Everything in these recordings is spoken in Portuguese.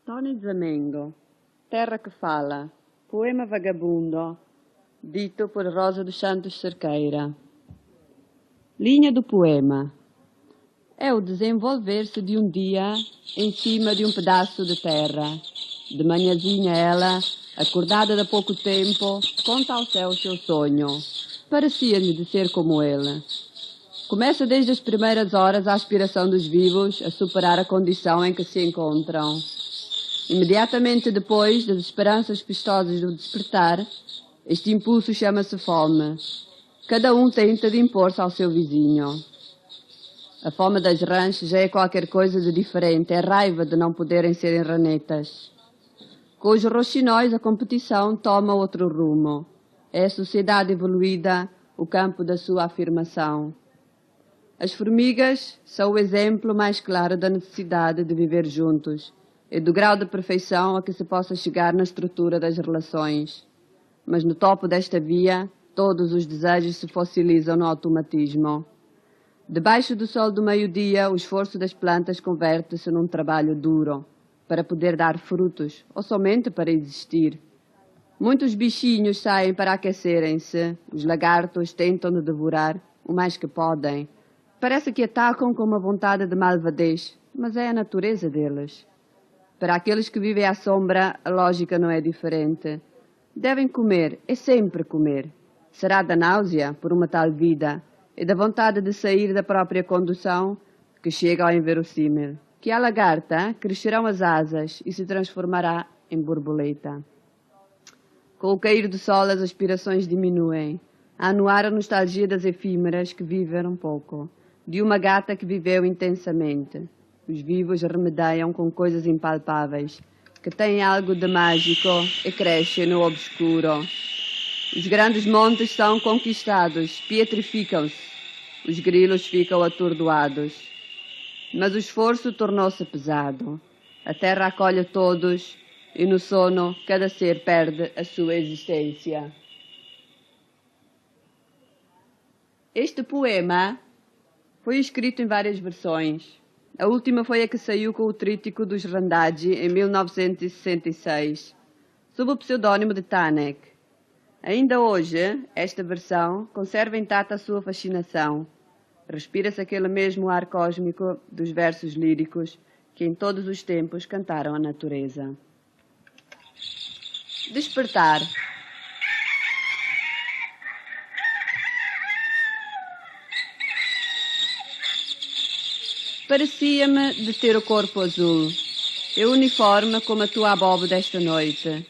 Tony Zamengo, Terra que Fala, poema vagabundo, dito por Rosa dos Santos Cerqueira. Linha do poema. É o desenvolver-se de um dia em cima de um pedaço de terra. De manhãzinha ela, acordada de pouco tempo, conta ao céu o seu sonho. Parecia-lhe de ser como ele. Começa desde as primeiras horas a aspiração dos vivos a superar a condição em que se encontram. Imediatamente depois das esperanças festosas do despertar, este impulso chama-se fome. Cada um tenta de impor-se ao seu vizinho. A fome das rãs já é qualquer coisa de diferente, é raiva de não poderem serem ranetas. Com os roxinóis a competição toma outro rumo. É a sociedade evoluída o campo da sua afirmação. As formigas são o exemplo mais claro da necessidade de viver juntos e do grau de perfeição a que se possa chegar na estrutura das relações. Mas no topo desta via, todos os desejos se fossilizam no automatismo. Debaixo do sol do meio-dia, o esforço das plantas converte-se num trabalho duro, para poder dar frutos, ou somente para existir. Muitos bichinhos saem para aquecerem-se, os lagartos tentam de devorar o mais que podem. Parece que atacam com uma vontade de malvadez, mas é a natureza deles. Para aqueles que vivem à sombra, a lógica não é diferente. Devem comer, é sempre comer. Será da náusea por uma tal vida e da vontade de sair da própria condução que chega ao inverossímil. Que a lagarta crescerão as asas e se transformará em borboleta. Com o cair do sol as aspirações diminuem. A anuar a nostalgia das efímeras que viveram pouco, de uma gata que viveu intensamente. Os vivos remedeiam com coisas impalpáveis, que têm algo de mágico e crescem no obscuro. Os grandes montes são conquistados, pietrificam-se. Os grilos ficam atordoados. Mas o esforço tornou-se pesado. A terra acolhe todos e no sono cada ser perde a sua existência. Este poema foi escrito em várias versões. A última foi a que saiu com o trítico dos Randagi em 1966, sob o pseudônimo de Tanek. Ainda hoje, esta versão conserva intacta a sua fascinação. Respira-se aquele mesmo ar cósmico dos versos líricos que em todos os tempos cantaram a natureza. Despertar. Parecia-me de ter o corpo azul, e uniforme como a tua abobo desta noite.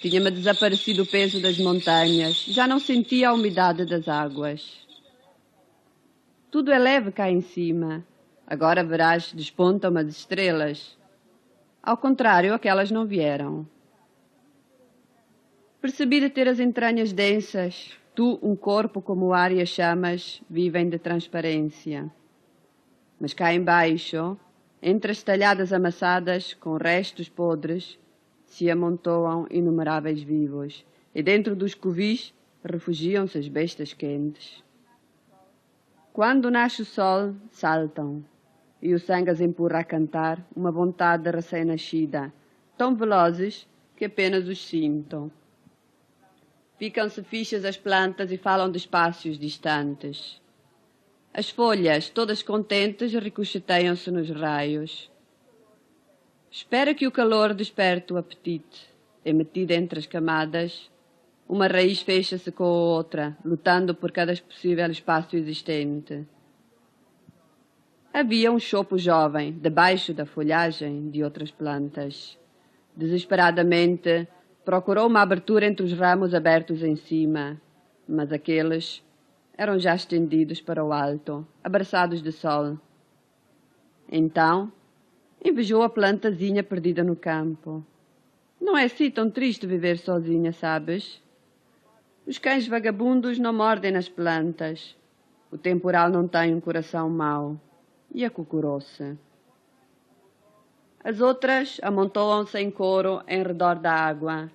Tinha-me desaparecido o peso das montanhas, já não sentia a umidade das águas. Tudo é leve cá em cima, agora verás despontam as estrelas. Ao contrário, aquelas não vieram. Percebi de ter as entranhas densas, tu, um corpo como o ar e as chamas, vivem de transparência. Mas cá embaixo, entre as talhadas amassadas com restos podres, se amontoam inumeráveis vivos, e dentro dos covis refugiam-se as bestas quentes. Quando nasce o sol, saltam, e o sangue as empurra a cantar uma vontade recém-nascida, tão velozes que apenas os sinto. Ficam-se fixas as plantas e falam de espaços distantes. As folhas, todas contentes, ricocheteiam-se nos raios. Espera que o calor desperte o apetite, e metida entre as camadas, uma raiz fecha-se com a outra, lutando por cada possível espaço existente. Havia um chopo jovem, debaixo da folhagem de outras plantas. Desesperadamente, procurou uma abertura entre os ramos abertos em cima, mas aqueles eram já estendidos para o alto, abraçados de sol. Então, invejou a plantazinha perdida no campo. Não é assim tão triste viver sozinha, sabes? Os cães vagabundos não mordem nas plantas. O temporal não tem um coração mau. E acocorou-se. As outras amontoam-se em coro em redor da água.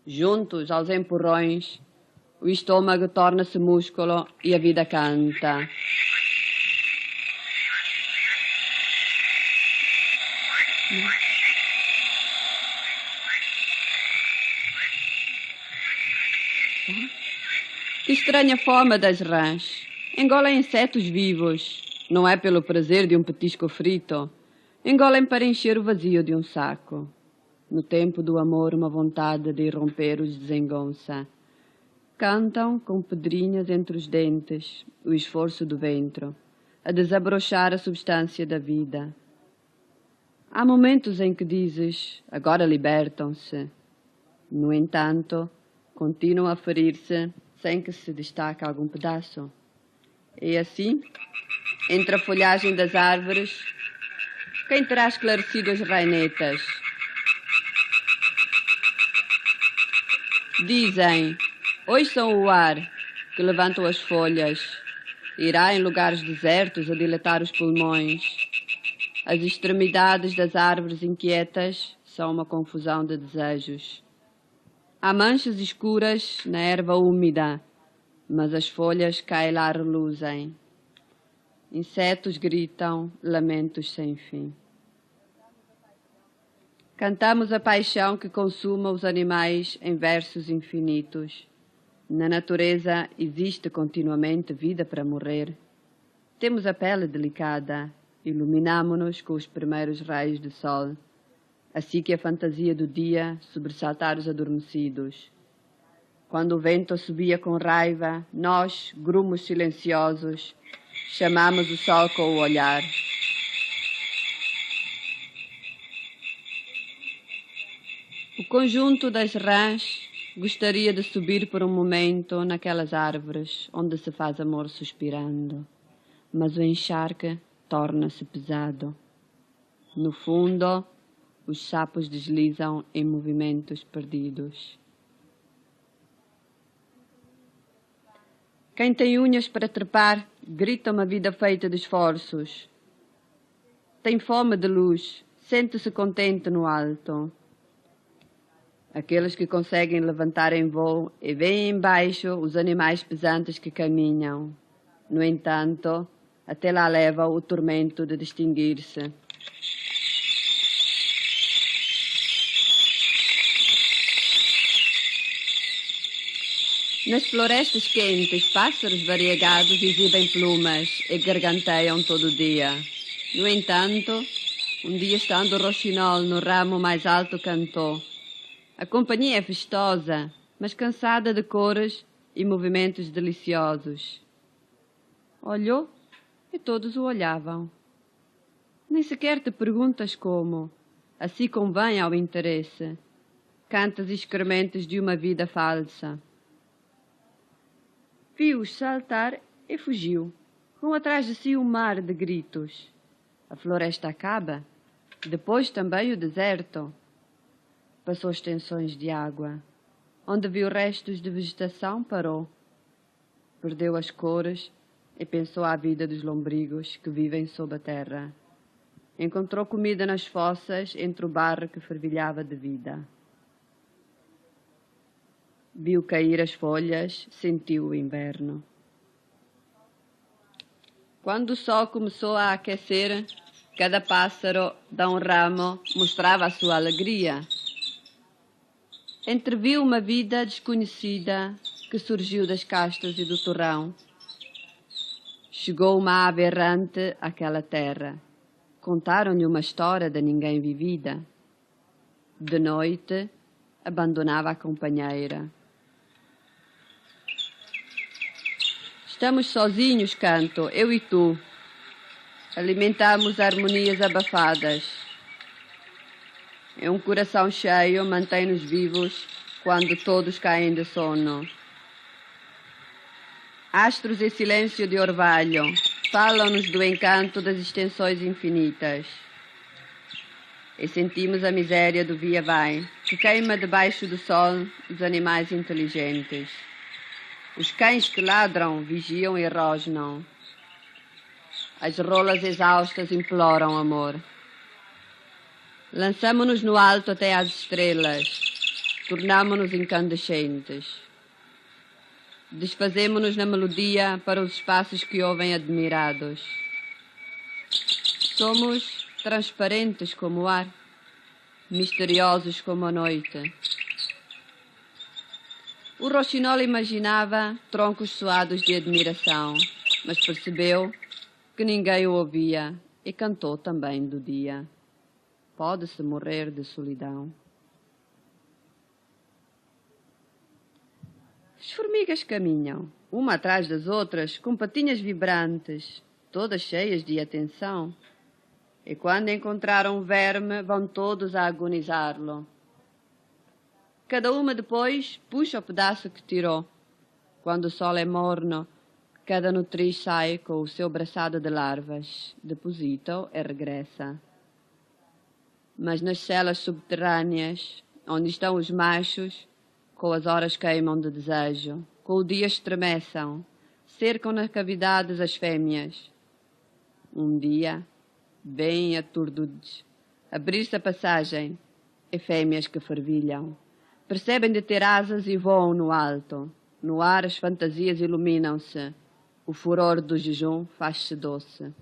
Juntos aos empurrões, o estômago torna-se músculo e a vida canta. Que estranha forma das rãs. Engolem insetos vivos. Não é pelo prazer de um petisco frito. Engolem para encher o vazio de um saco. No tempo do amor, uma vontade de irromper os desengonça. Cantam com pedrinhas entre os dentes, o esforço do ventre, a desabrochar a substância da vida. Há momentos em que dizes, agora libertam-se. No entanto, continuam a ferir-se sem que se destaque algum pedaço. E assim, entre a folhagem das árvores, quem terá esclarecido as rainetas? Dizem, ouçam o ar que levantam as folhas, irá em lugares desertos a dilatar os pulmões. As extremidades das árvores inquietas são uma confusão de desejos. Há manchas escuras na erva úmida, mas as folhas caem lá reluzem. Insetos gritam, lamentos sem fim. Cantamos a paixão que consuma os animais em versos infinitos. Na natureza existe continuamente vida para morrer. Temos a pele delicada, iluminamo-nos com os primeiros raios de sol, assim que a fantasia do dia sobressaltar os adormecidos. Quando o vento subia com raiva, nós, grumos silenciosos, chamamos o sol com o olhar. O conjunto das rãs gostaria de subir por um momento naquelas árvores onde se faz amor suspirando, mas o encharque torna-se pesado. No fundo, os sapos deslizam em movimentos perdidos. Quem tem unhas para trepar, grita uma vida feita de esforços. Tem fome de luz, sente-se contente no alto. Aqueles que conseguem levantar em voo e veem embaixo os animais pesantes que caminham. No entanto, até lá leva o tormento de distinguir-se. Nas florestas quentes, pássaros variegados exibem plumas e garganteiam todo o dia. No entanto, um dia estando o roxinol no ramo mais alto cantou. A companhia é festosa, mas cansada de cores e movimentos deliciosos. Olhou e todos o olhavam. Nem sequer te perguntas como, assim convém ao interesse. Cantas excrementos de uma vida falsa. Viu-os saltar e fugiu, com atrás de si um mar de gritos. A floresta acaba, depois também o deserto. Passou extensões de água. Onde viu restos de vegetação, parou. Perdeu as cores e pensou à vida dos lombrigos que vivem sob a terra. Encontrou comida nas fossas entre o barro que fervilhava de vida. Viu cair as folhas, sentiu o inverno. Quando o sol começou a aquecer, cada pássaro de um ramo mostrava a sua alegria. Entreviu uma vida desconhecida que surgiu das castas e do torrão. Chegou uma ave errante àquela terra. Contaram-lhe uma história de ninguém vivida. De noite, abandonava a companheira. Estamos sozinhos, canto, eu e tu. Alimentamos harmonias abafadas. É um coração cheio, mantém-nos vivos quando todos caem de sono. Astros em silêncio de orvalho falam-nos do encanto das extensões infinitas. E sentimos a miséria do via-vai, que queima debaixo do sol os animais inteligentes. Os cães que ladram vigiam e rosnam. As rolas exaustas imploram amor. Lançamo-nos no alto até às estrelas. Tornamo-nos incandescentes. Desfazemo-nos na melodia para os espaços que ouvem admirados. Somos transparentes como o ar, misteriosos como a noite. O rouxinol imaginava troncos suados de admiração, mas percebeu que ninguém o ouvia e cantou também do dia. Pode-se morrer de solidão. As formigas caminham, uma atrás das outras, com patinhas vibrantes, todas cheias de atenção. E quando encontraram um verme, vão todos a agonizá-lo. Cada uma depois puxa o pedaço que tirou. Quando o sol é morno, cada nutriz sai com o seu braçado de larvas, deposita e regressa. Mas nas celas subterrâneas, onde estão os machos, com as horas queimam de desejo, com o dia estremeçam, cercam nas cavidades as fêmeas. Um dia, bem aturdidos, abrir-se a passagem, e fêmeas que fervilham. Percebem de ter asas e voam no alto. No ar as fantasias iluminam-se. O furor do jejum faz-se doce.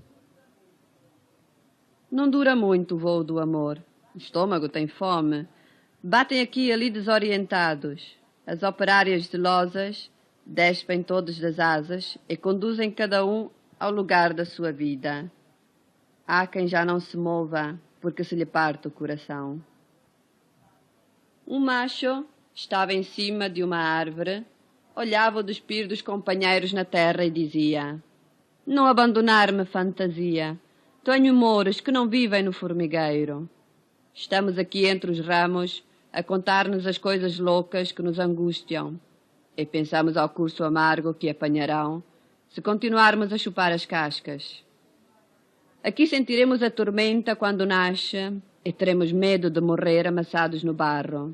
Não dura muito o voo do amor. O estômago tem fome. Batem aqui e ali desorientados. As operárias zelosas despem todas das asas e conduzem cada um ao lugar da sua vida. Há quem já não se mova porque se lhe parte o coração. Um macho estava em cima de uma árvore, olhava o despir dos companheiros na terra e dizia: não abandonar-me, fantasia, tenho mouros que não vivem no formigueiro. Estamos aqui entre os ramos a contar-nos as coisas loucas que nos angustiam e pensamos ao curso amargo que apanharão se continuarmos a chupar as cascas. Aqui sentiremos a tormenta quando nasce e teremos medo de morrer amassados no barro.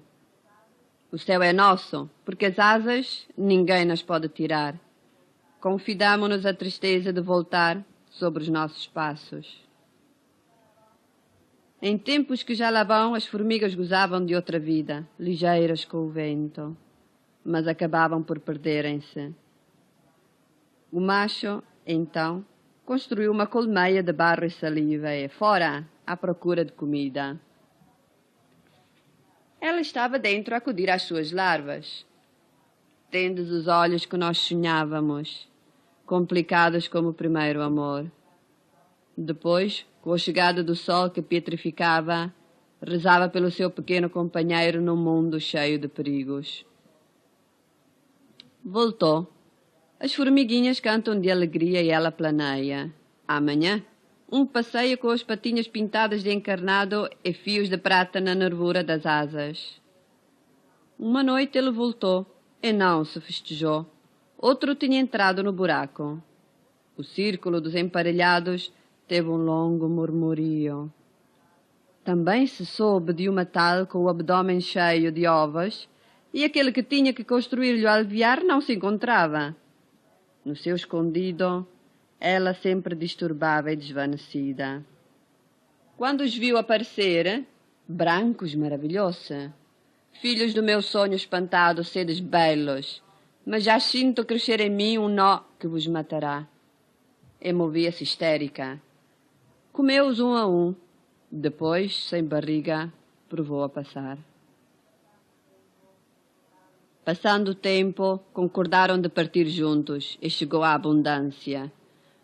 O céu é nosso, porque as asas ninguém nas pode tirar. Confidamo-nos a tristeza de voltar sobre os nossos passos. Em tempos que já lá vão, as formigas gozavam de outra vida, ligeiras com o vento, mas acabavam por perderem-se. O macho, então, construiu uma colmeia de barro e saliva e, fora, à procura de comida. Ela estava dentro a acudir às suas larvas. Tendes os olhos que nós sonhávamos, complicados como o primeiro amor. Depois, com a chegada do sol que petrificava, rezava pelo seu pequeno companheiro num mundo cheio de perigos. Voltou. As formiguinhas cantam de alegria e ela planeia. Amanhã, um passeio com as patinhas pintadas de encarnado e fios de prata na nervura das asas. Uma noite ele voltou e não se festejou. Outro tinha entrado no buraco. O círculo dos emparelhados teve um longo murmurio. Também se soube de uma tal com o abdômen cheio de ovos e aquele que tinha que construir-lhe o alvear não se encontrava. No seu escondido, ela sempre disturbava e desvanecida. Quando os viu aparecer, brancos maravilhou-se. Filhos do meu sonho espantado, sedes belos, mas já sinto crescer em mim um nó que vos matará. E movia-se histérica. Comeu-os um a um. Depois, sem barriga, provou a passar. Passando o tempo, concordaram de partir juntos e chegou a abundância.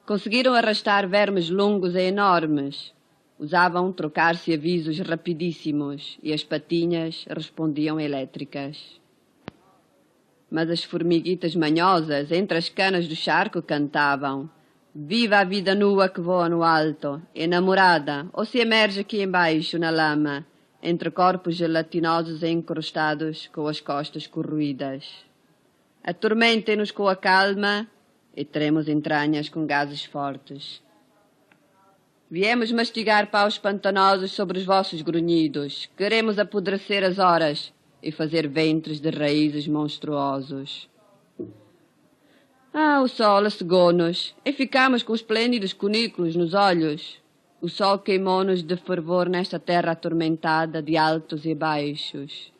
Conseguiram arrastar vermes longos e enormes. Usavam trocar-se avisos rapidíssimos e as patinhas respondiam elétricas. Mas as formiguitas manhosas, entre as canas do charco, cantavam: viva a vida nua que voa no alto, enamorada, ou se emerge aqui embaixo na lama, entre corpos gelatinosos e encrostados com as costas corroídas. Atormentem-nos com a calma e teremos entranhas com gases fortes. Viemos mastigar paus pantanosos sobre os vossos grunhidos. Queremos apodrecer as horas e fazer ventres de raízes monstruosos. O sol cegou-nos e ficamos com esplêndidos cunículos nos olhos. O sol queimou-nos de fervor nesta terra atormentada de altos e baixos.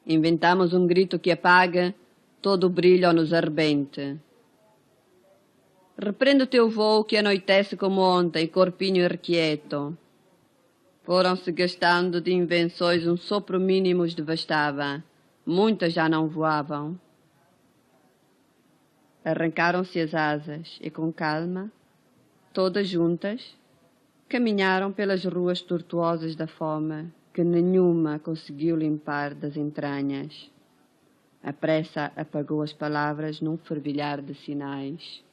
Inventamos um grito que apaga todo o brilho ou nos arrebente. Reprende o teu voo que anoitece como ontem, corpinho irrequieto. Foram-se gastando de invenções, um sopro mínimo os devastava. Muitas já não voavam. Arrancaram-se as asas e, com calma, todas juntas, caminharam pelas ruas tortuosas da fome que nenhuma conseguiu limpar das entranhas. A pressa apagou as palavras num fervilhar de sinais.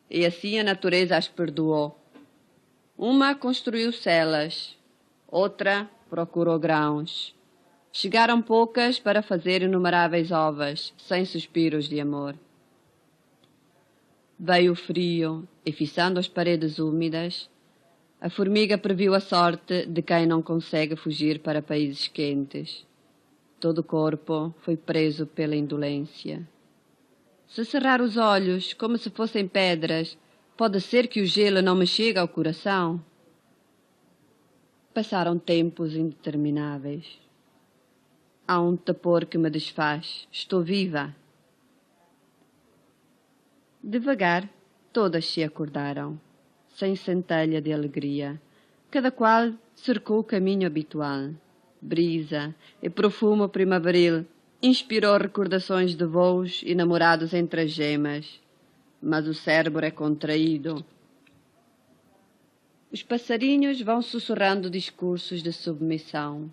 E assim a natureza as perdoou. Uma construiu celas, outra procurou grãos. Chegaram poucas para fazer inumeráveis ovas, sem suspiros de amor. Veio o frio e, fiçando as paredes úmidas, a formiga previu a sorte de quem não consegue fugir para países quentes. Todo o corpo foi preso pela indolência. Se cerrar os olhos como se fossem pedras, pode ser que o gelo não me chegue ao coração. Passaram tempos indetermináveis. Há um tepor que me desfaz. Estou viva. Devagar, todas se acordaram, sem centelha de alegria. Cada qual cercou o caminho habitual. Brisa e perfume primaveril inspirou recordações de voos e namorados entre as gemas. Mas o cérebro é contraído. Os passarinhos vão sussurrando discursos de submissão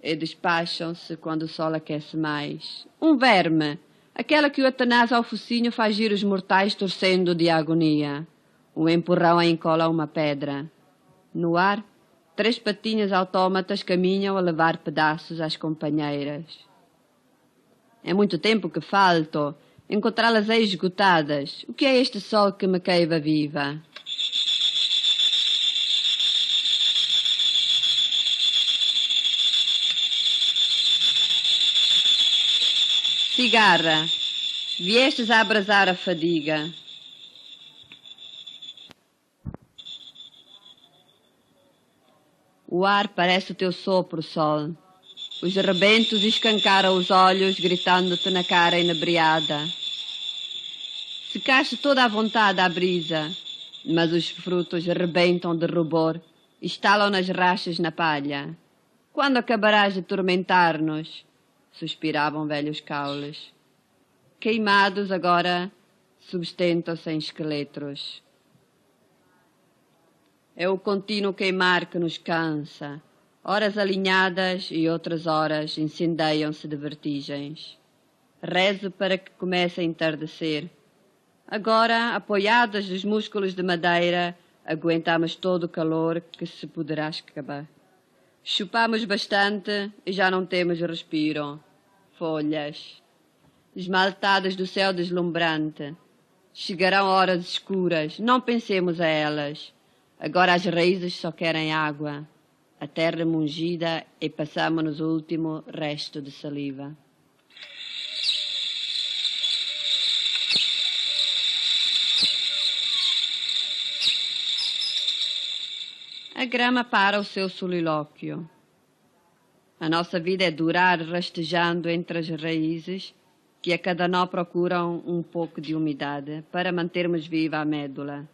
e despacham-se quando o sol aquece mais. Um verme, aquela que o Atanás ao focinho faz giro os mortais torcendo de agonia. Um empurrão a encola uma pedra. No ar, 3 patinhas autômatas caminham a levar pedaços às companheiras. É muito tempo que falto. Encontrá-las aí esgotadas. O que é este sol que me queiva viva? Cigarra, viestes a abrasar a fadiga. O ar parece o teu sopro, sol. Os rebentos escancaram os olhos, gritando-te na cara inebriada. Secaste toda a vontade à brisa, mas os frutos rebentam de rubor, estalam nas rachas na palha. Quando acabarás de tormentar-nos? Suspiravam velhos caules. Queimados agora substentam-se em esqueletos. É o contínuo queimar que nos cansa. Horas alinhadas e outras horas incendeiam-se de vertigens. Rezo para que comece a entardecer. Agora, apoiadas dos músculos de madeira, aguentamos todo o calor que se poderá escapar. Chupamos bastante e já não temos respiro. Folhas, esmaltadas do céu deslumbrante. Chegarão horas escuras, não pensemos a elas. Agora as raízes só querem água. A terra mungida e passamos-nos o último resto de saliva. A grama para o seu solilóquio. A nossa vida é durar rastejando entre as raízes que a cada nó procuram um pouco de umidade para mantermos viva a médula.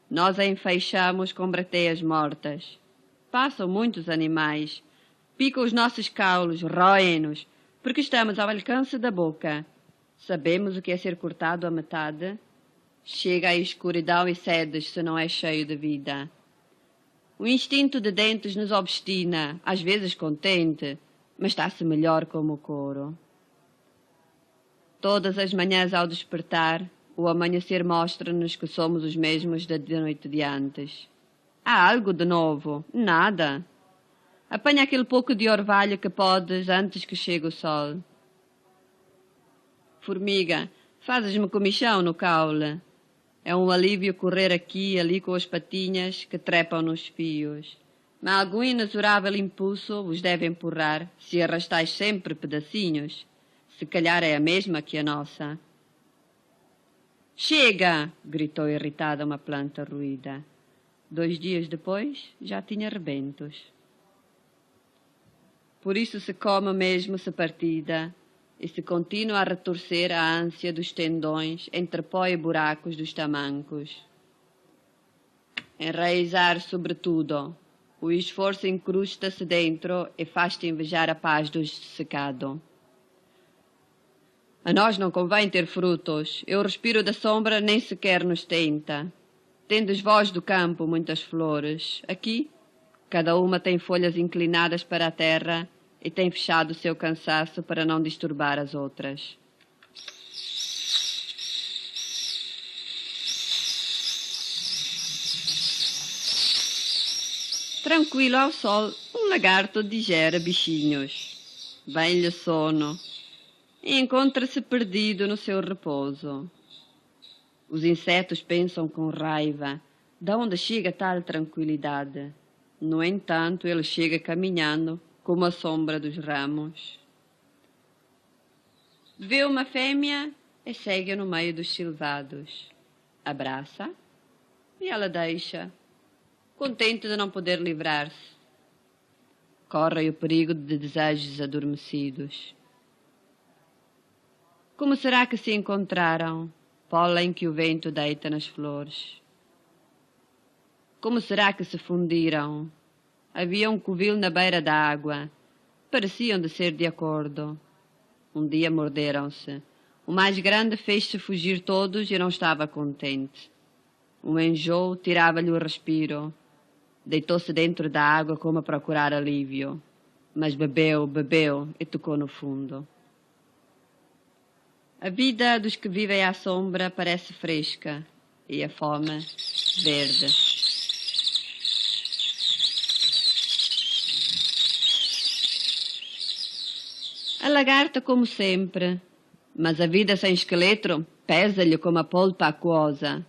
Nós a enfeixamos com brateias mortas. Passam muitos animais, picam os nossos caules, roem-nos, porque estamos ao alcance da boca. Sabemos o que é ser cortado à metade? Chega à escuridão e cedes se não é cheio de vida. O instinto de dentes nos obstina, às vezes contente, mas está-se melhor como o couro. Todas as manhãs ao despertar, o amanhecer mostra-nos que somos os mesmos da noite de antes. Há algo de novo? Nada. Apanha aquele pouco de orvalho que podes antes que chegue o sol. Formiga, fazes-me comichão no caule. É um alívio correr aqui e ali com as patinhas que trepam nos fios. Mas algum inexorável impulso vos deve empurrar, se arrastais sempre pedacinhos. Se calhar é a mesma que a nossa. Chega! Gritou irritada uma planta ruída. 2 dias depois, já tinha rebentos. Por isso se come mesmo se partida, e se continua a retorcer a ânsia dos tendões entre pó e buracos dos tamancos. Enraizar sobretudo, o esforço incrusta-se dentro e faz-te invejar a paz do secado. A nós não convém ter frutos, eu respiro da sombra, nem sequer nos tenta. Tendes vós do campo muitas flores, aqui cada uma tem folhas inclinadas para a terra e tem fechado o seu cansaço para não disturbar as outras. Tranquilo ao sol, um lagarto digere bichinhos. Vem-lhe sono e encontra-se perdido no seu repouso. Os insetos pensam com raiva, de onde chega tal tranquilidade? No entanto, ele chega caminhando como a sombra dos ramos. Vê uma fêmea e segue no meio dos silvados. Abraça e ela deixa, contente de não poder livrar-se. Corre o perigo de desejos adormecidos. Como será que se encontraram, pólen que o vento deita nas flores? Como será que se fundiram? Havia um covil na beira da água. Pareciam de ser de acordo. Um dia morderam-se. O mais grande fez-se fugir todos e não estava contente. Um enjoo tirava-lhe o respiro. Deitou-se dentro da água como a procurar alívio. Mas bebeu e tocou no fundo. A vida dos que vivem à sombra parece fresca e a fome verde. A lagarta como sempre, mas a vida sem esqueleto pesa-lhe como a polpa aquosa.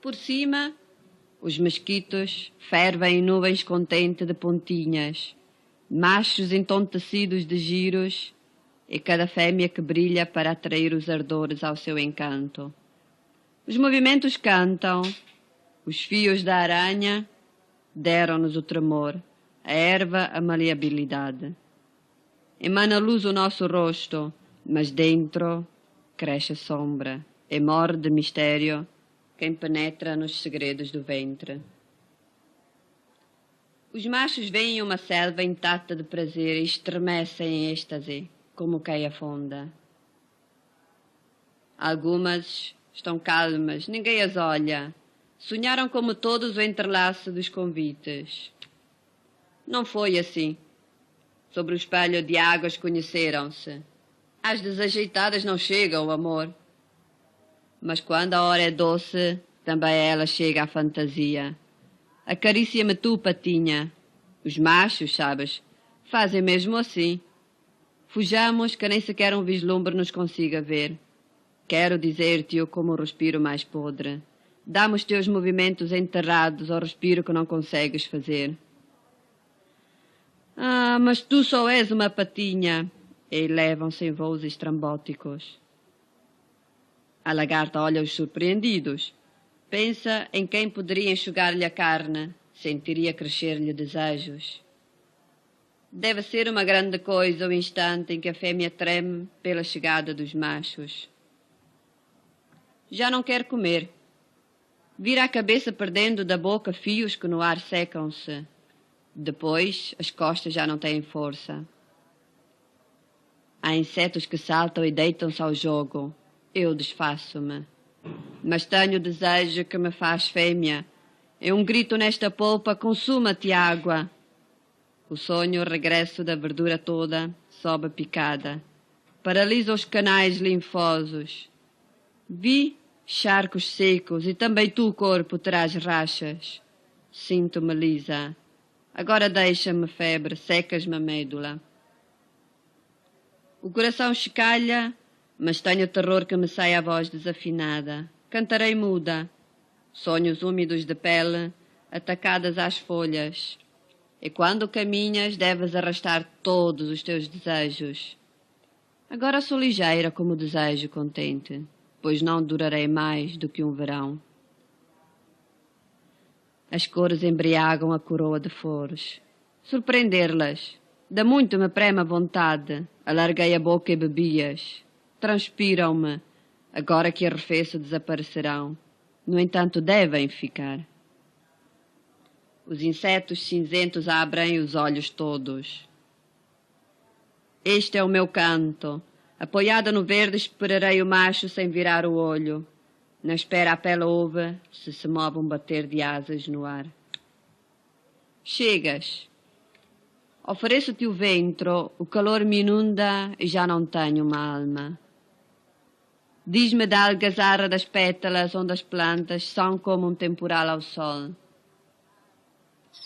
Por cima, os mosquitos fervem em nuvens contentes de pontinhas, machos entontecidos de giros, e cada fêmea que brilha para atrair os ardores ao seu encanto. Os movimentos cantam, os fios da aranha deram-nos o tremor, a erva a maleabilidade. Emana luz o nosso rosto, mas dentro cresce a sombra e morre de mistério quem penetra nos segredos do ventre. Os machos veem uma selva intacta de prazer e estremecem em êxtase, como quem afunda. Algumas estão calmas, ninguém as olha. Sonharam como todos o entrelaço dos convites. Não foi assim. Sobre o espelho de águas conheceram-se. Às desajeitadas não chega o amor. Mas quando a hora é doce, também a ela chega a fantasia. Acaricia-me tu, patinha. Os machos, sabes, fazem mesmo assim. Fujamos que nem sequer um vislumbre nos consiga ver. Quero dizer-te-o como o respiro mais podre. Dá-me os teus movimentos enterrados ao respiro que não consegues fazer. Ah, mas tu só és uma patinha. E elevam-se em voos estrambóticos. A lagarta olha-os surpreendidos. Pensa em quem poderia enxugar-lhe a carne. Sentiria crescer-lhe desejos. Deve ser uma grande coisa o instante em que a fêmea treme pela chegada dos machos. Já não quer comer. Vira a cabeça perdendo da boca fios que no ar secam-se. Depois, as costas já não têm força. Há insetos que saltam e deitam-se ao jogo. Eu desfaço-me. Mas tenho o desejo que me faz fêmea. É um grito nesta polpa, consuma-te água. O sonho, o regresso da verdura toda, sobe picada. Paralisa os canais linfosos. Vi charcos secos e também tu, corpo, terás rachas. Sinto-me lisa. Agora deixa-me febre, secas-me a médula. O coração chicalha, mas tenho terror que me saia a voz desafinada. Cantarei muda. Sonhos úmidos de pele, atacadas às folhas. E quando caminhas, deves arrastar todos os teus desejos. Agora sou ligeira como o desejo contente, pois não durarei mais do que um verão. As cores embriagam a coroa de flores. Surpreender-las. Dá muito me preme a vontade. Alarguei a boca e bebi-as. Transpiram-me. Agora que arrefeço, desaparecerão. No entanto, devem ficar. Os insetos cinzentos abrem os olhos todos. Este é o meu canto. Apoiada no verde, esperarei o macho sem virar o olho. Na espera a pele ouve se move um bater de asas no ar. Chegas. Ofereço-te o ventre, o calor me inunda e já não tenho uma alma. Diz-me da algazarra das pétalas onde as plantas são como um temporal ao sol.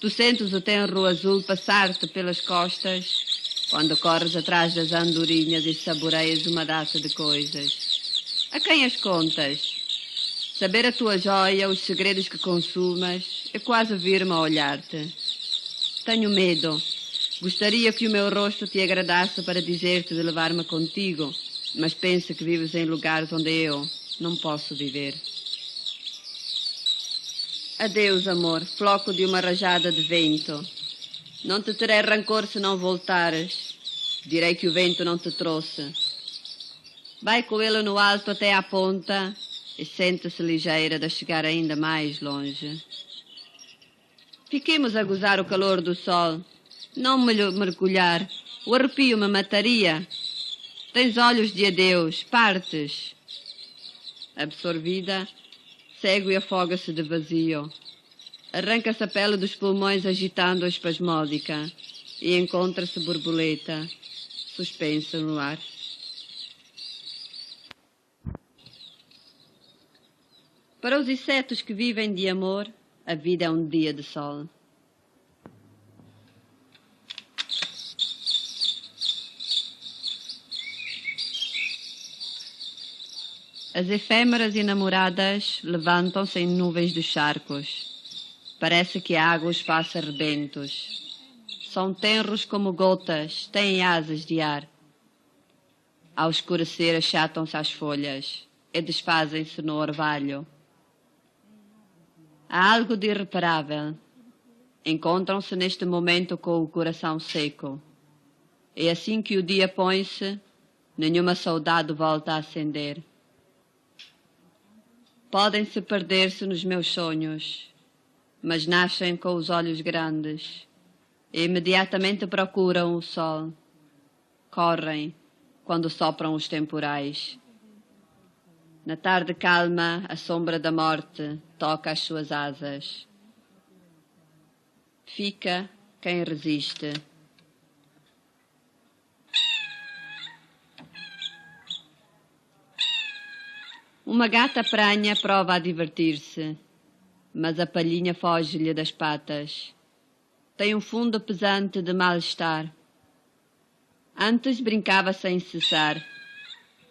Tu sentes o tenro azul passar-te pelas costas quando corres atrás das andorinhas e saboreias uma data de coisas. A quem as contas? Saber a tua joia, os segredos que consumas, é quase vir-me a olhar-te. Tenho medo. Gostaria que o meu rosto te agradasse para dizer-te de levar-me contigo, mas penso que vives em lugares onde eu não posso viver. Adeus, amor, floco de uma rajada de vento. Não te terei rancor se não voltares. Direi que o vento não te trouxe. Vai com ele no alto até à ponta e sente-se ligeira de chegar ainda mais longe. Fiquemos a gozar o calor do sol. Não me mergulhar, o arrepio me mataria. Tens olhos de adeus, partes. Absorvida, cego e afoga-se de vazio. Arranca-se a pele dos pulmões agitando-a espasmódica e encontra-se borboleta, suspensa no ar. Para os insetos que vivem de amor, a vida é um dia de sol. As efêmeras enamoradas levantam-se em nuvens dos charcos. Parece que a água os faça rebentos. São tenros como gotas, têm asas de ar. Ao escurecer achatam-se as folhas e desfazem-se no orvalho. Há algo de irreparável. Encontram-se neste momento com o coração seco. E assim que o dia põe-se, nenhuma saudade volta a acender. Podem-se perder-se nos meus sonhos, mas nascem com os olhos grandes e imediatamente procuram o sol. Correm quando sopram os temporais. Na tarde calma, a sombra da morte toca as suas asas. Fica quem resiste. Uma gata pranha prova a divertir-se, mas a palhinha foge-lhe das patas. Tem um fundo pesante de mal-estar. Antes brincava sem cessar.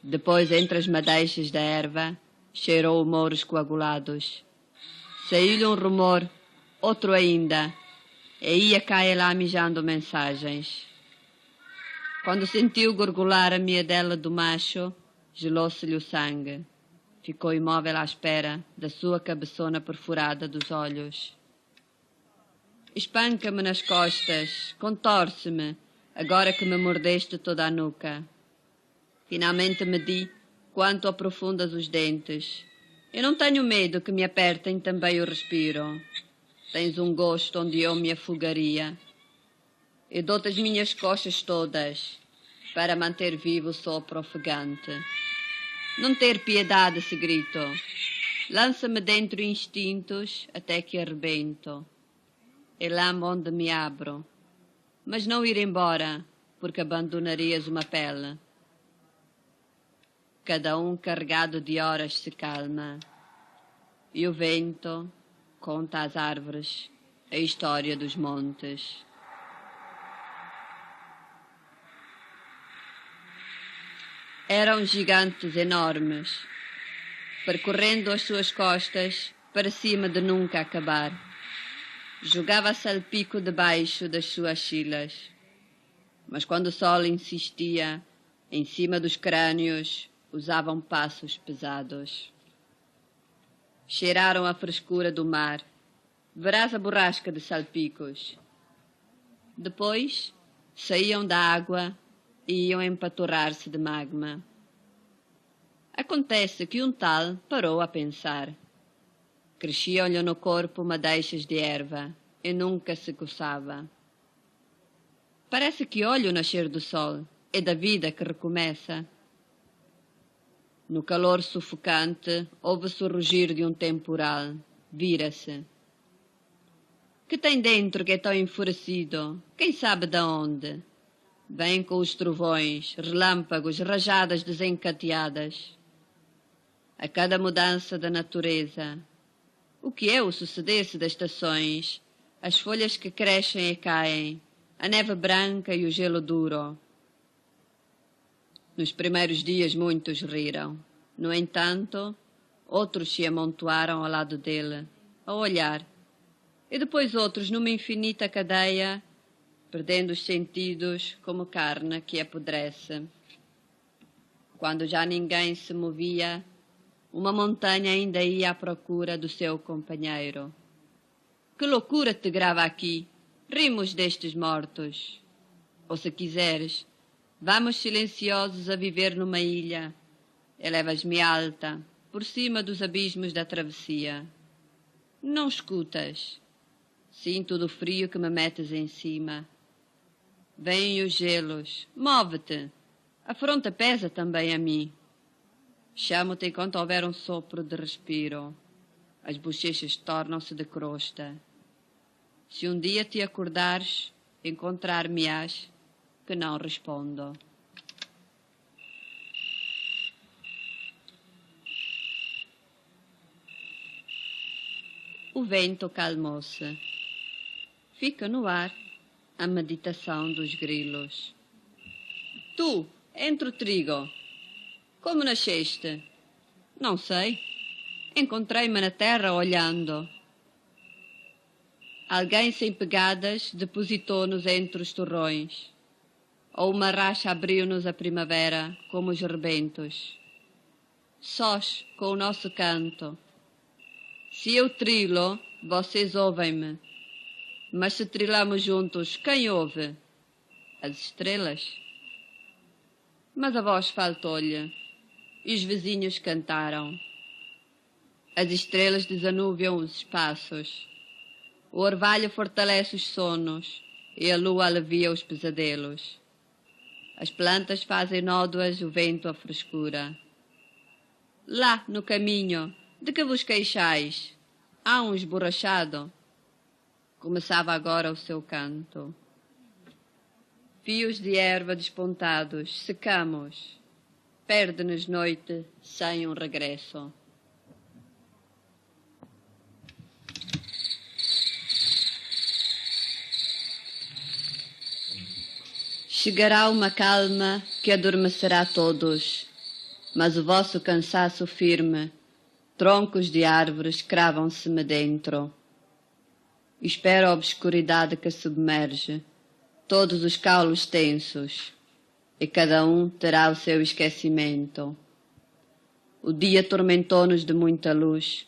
Depois, entre as madeixas da erva, cheirou mouros coagulados. Saiu-lhe um rumor, outro ainda, e ia cá e lá mijando mensagens. Quando sentiu gorgolar a miedela do macho, gelou-se-lhe o sangue. Ficou imóvel à espera da sua cabeçona perfurada dos olhos. Espanca-me nas costas, contorce-me, agora que me mordeste toda a nuca. Finalmente medi quanto aprofundas os dentes. Eu não tenho medo que me apertem também o respiro. Tens um gosto onde eu me afogaria. Eu dou-te as minhas coxas todas para manter vivo o sopro ofegante. Não ter piedade se grito. Lança-me dentro instintos até que arrebento. E lamo onde me abro. Mas não ir embora, porque abandonarias uma pele. Cada um carregado de horas se calma. E o vento conta às árvores a história dos montes. Eram gigantes enormes, percorrendo as suas costas para cima de nunca acabar. Jogava salpico debaixo das suas chilas. Mas quando o sol insistia, em cima dos crânios, usavam passos pesados. Cheiraram a frescura do mar. Verás a borrasca de salpicos. Depois, saíam da água e iam empaturrar-se de magma. Acontece que um tal parou a pensar. Cresciam-lhe no corpo madeixas de erva e nunca se coçava. Parece que olho o nascer do sol, é da vida que recomeça. No calor sufocante, ouve-se o rugir de um temporal. Vira-se. Que tem dentro que é tão enfurecido? Quem sabe de onde? Vem com os trovões, relâmpagos, rajadas desencadeadas. A cada mudança da natureza. O que é o suceder-se das estações? As folhas que crescem e caem, a neve branca e o gelo duro. Nos primeiros dias muitos riram. No entanto, outros se amontoaram ao lado dele, a olhar. E depois outros, numa infinita cadeia, perdendo os sentidos como carne que apodrece. Quando já ninguém se movia, uma montanha ainda ia à procura do seu companheiro. Que loucura te grava aqui! Rimos destes mortos. Ou se quiseres, vamos silenciosos a viver numa ilha. Elevas-me alta, por cima dos abismos da travessia. Não escutas. Sinto do frio que me metes em cima. Vêm os gelos. Move-te. A fronte pesa também a mim. Chamo-te enquanto houver um sopro de respiro. As bochechas tornam-se de crosta. Se um dia te acordares, encontrar-me-ás, que não respondo. O vento calmou-se. Fica no ar a meditação dos grilos. Tu, entre o trigo, como nasceste? Não sei. Encontrei-me na terra olhando. Alguém sem pegadas depositou-nos entre os torrões. Ou uma racha abriu-nos a primavera, como os rebentos. Sós com o nosso canto. Se eu trilo, vocês ouvem-me. Mas se trilamos juntos, quem ouve? As estrelas. Mas a voz faltou-lhe, e os vizinhos cantaram. As estrelas desanuviam os espaços. O orvalho fortalece os sonos, e a lua alivia os pesadelos. As plantas fazem nódoas, o vento a frescura. Lá, no caminho, de que vos queixais? Há um esborrachado. Começava agora o seu canto. Fios de erva despontados, secamos. Perde-nos noite sem um regresso. Chegará uma calma que adormecerá todos, mas o vosso cansaço firme, troncos de árvores cravam-se-me dentro. Espero a obscuridade que submerge, todos os caulos tensos, e cada um terá o seu esquecimento. O dia tormentou-nos de muita luz,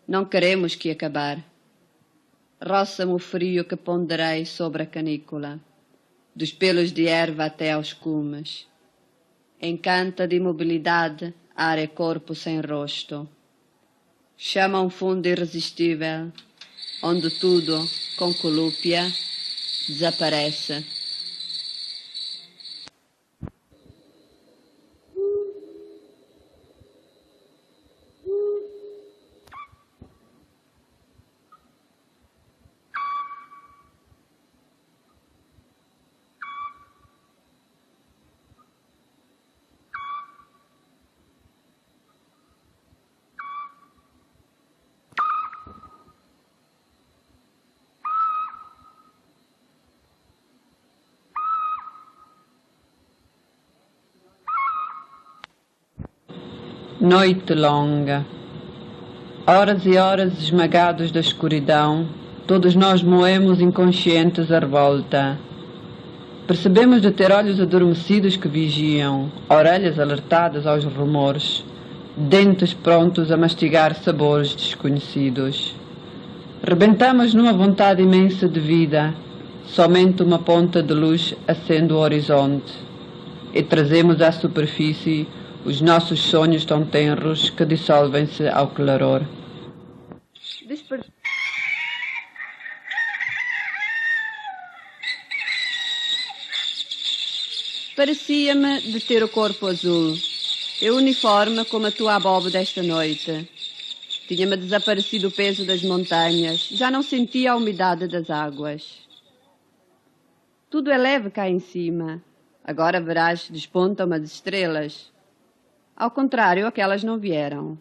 não queremos que acabar. Roça-me o frio que ponderei sobre a canícula, dos pelos de erva até aos cumes. Encanta de imobilidade ar e corpo sem rosto. Chama um fundo irresistível, onde tudo, com colúpia, desaparece. Noite longa. Horas e horas esmagados da escuridão, todos nós moemos inconscientes a revolta. Percebemos de ter olhos adormecidos que vigiam, orelhas alertadas aos rumores, dentes prontos a mastigar sabores desconhecidos. Rebentamos numa vontade imensa de vida, somente uma ponta de luz acende o horizonte, e trazemos à superfície os nossos sonhos tão tenros que dissolvem-se ao claror. Parecia-me de ter o corpo azul, Eu uniforme como a tua abóbora desta noite. Tinha-me desaparecido o peso das montanhas, já não sentia a umidade das águas. Tudo é leve cá em cima. Agora verás, despontam as estrelas. Ao contrário, aquelas não vieram.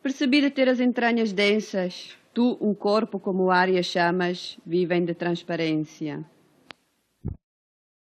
Percebi de ter as entranhas densas. Tu, um corpo como o ar e as chamas, vivem de transparência.